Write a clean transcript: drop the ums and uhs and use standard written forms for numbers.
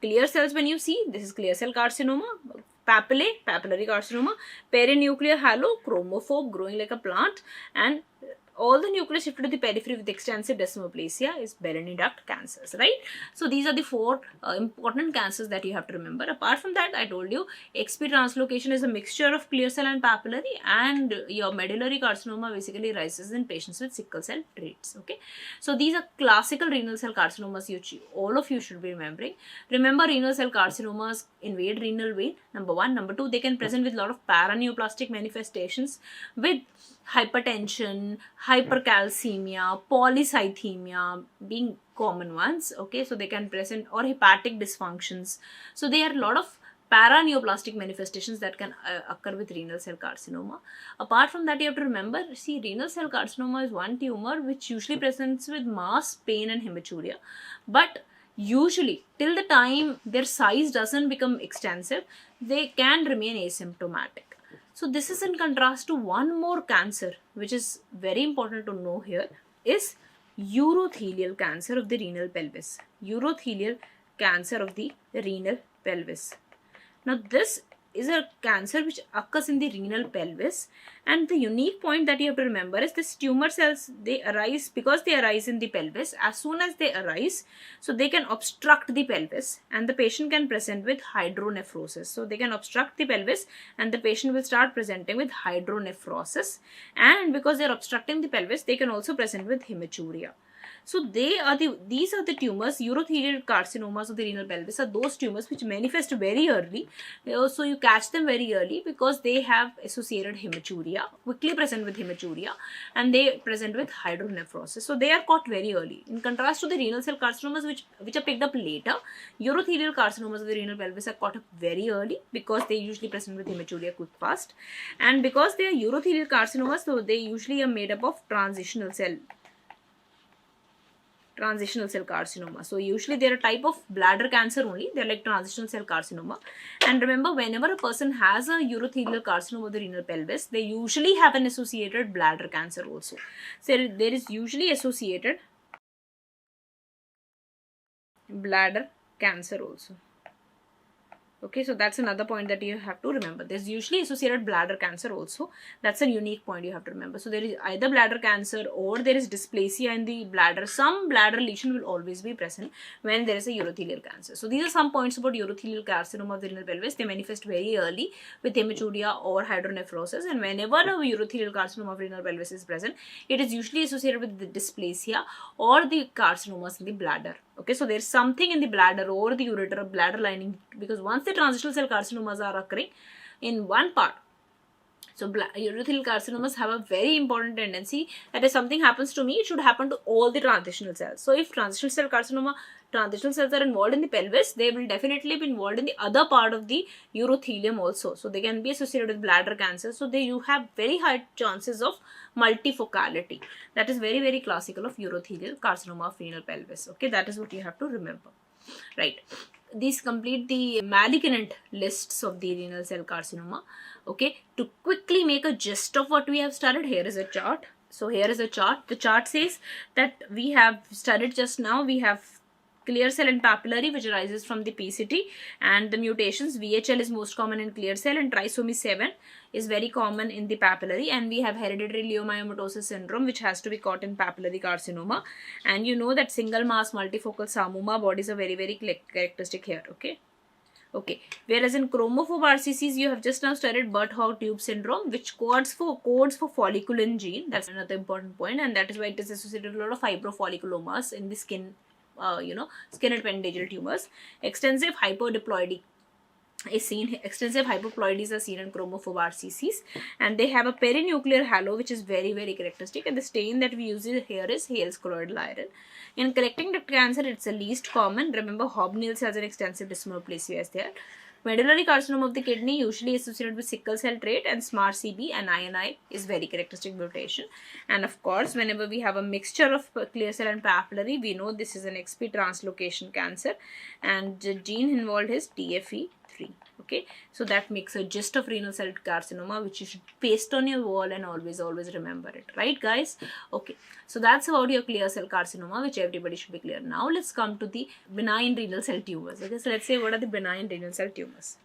clear cells when you see, this is clear cell carcinoma. Papillae, papillary carcinoma. Perinuclear halo, chromophobe, growing like a plant. And all the nucleus shifted to the periphery with extensive desmoplasia is benign duct cancers, right? So these are the 4 important cancers that you have to remember. Apart from that, I told you XP translocation is a mixture of clear cell and papillary, and your medullary carcinoma basically arises in patients with sickle cell traits. Okay, so these are classical renal cell carcinomas all of you should be remembering. Remember, renal cell carcinomas invade renal vein, number 1. Number 2, they can present with a lot of paraneoplastic manifestations with hypertension, hypercalcemia, polycythemia being common ones. Okay, so they can present, or hepatic dysfunctions. So there are a lot of paraneoplastic manifestations that can occur with renal cell carcinoma. Apart from that, you have to remember, see, renal cell carcinoma is one tumor which usually presents with mass, pain and hematuria, but usually till the time their size doesn't become extensive, they can remain asymptomatic. So this is in contrast to one more cancer which is very important to know here, is urothelial cancer of the renal pelvis. Urothelial cancer of the renal pelvis. Now this is a cancer which occurs in the renal pelvis, and the unique point that you have to remember is this tumor cells, they arise because they arise in the pelvis. As soon as they arise, so they can obstruct the pelvis and the patient can present with hydronephrosis. So they can obstruct the pelvis and the patient will start presenting with hydronephrosis, and because they are obstructing the pelvis, they can also present with hematuria. So these are the tumors, urothelial carcinomas of the renal pelvis are those tumors which manifest very early. So you catch them very early because they have associated hematuria, quickly present with hematuria, and they present with hydronephrosis. So they are caught very early. In contrast to the renal cell carcinomas which are picked up later, urothelial carcinomas of the renal pelvis are caught up very early because they usually present with hematuria fast. And because they are urothelial carcinomas, so they usually are made up of transitional cell carcinoma. So usually they are a type of bladder cancer only. They are like transitional cell carcinoma. And remember, whenever a person has a urothelial carcinoma of the renal pelvis, they usually have an associated bladder cancer also. So there is usually associated bladder cancer also. Okay, so that's another point that you have to remember. There's usually associated bladder cancer also. That's a unique point you have to remember. So there is either bladder cancer or there is dysplasia in the bladder. Some bladder lesion will always be present when there is a urothelial cancer. So these are some points about urothelial carcinoma of the renal pelvis. They manifest very early with hematuria or hydronephrosis, and whenever a urothelial carcinoma of renal pelvis is present, it is usually associated with the dysplasia or the carcinomas in the bladder. Okay, so there's something in the bladder or the ureter or bladder lining, because once the transitional cell carcinomas are occurring in one part, so urothelial carcinomas have a very important tendency that if something happens to me, it should happen to all the transitional cells. So if transitional cells are involved in the pelvis, they will definitely be involved in the other part of the urothelium also. So they can be associated with bladder cancer. So you have very high chances of multifocality. That is very, very classical of urothelial carcinoma of renal pelvis. Okay, that is what you have to remember. Right. These complete the malignant lists of the renal cell carcinoma. Okay, to quickly make a gist of what we have studied, here is a chart. So here is a chart. The chart says that we have studied just now, we have clear cell and papillary, which arises from the PCT, and the mutations. VHL is most common in clear cell and trisomy 7 is very common in the papillary, and we have hereditary leiomyomatosis syndrome, which has to be caught in papillary carcinoma. And you know that single mass multifocal sarcoma bodies are very, very characteristic here. Okay, whereas in chromophobe RCCs, you have just now studied Burt-Hogg tube syndrome, which codes for folliculin gene. That's another important point, and that is why it is associated with a lot of fibrofolliculomas in the skin, skin and appendageal tumors. Extensive hypodiploidy is seen. Extensive hypoploidies are seen in chromophobe RCCs, and they have a perinuclear halo, which is very, very characteristic. And the stain that we use here is Hales colloidal iron. In collecting duct cancer, it's the least common. Remember, Hobnails has an extensive desmoplasia as there. Medullary carcinoma of the kidney usually associated with sickle cell trait, and SMART CB and INI is very characteristic mutation. And of course, whenever we have a mixture of clear cell and papillary, we know this is an XP translocation cancer, and the gene involved is TFE3. free. Okay, so that makes a gist of renal cell carcinoma, which you should paste on your wall and always remember it, right guys? Okay, so that's about your clear cell carcinoma, which everybody should be clear. Now let's come to the benign renal cell tumors. Okay, so let's say what are the benign renal cell tumors.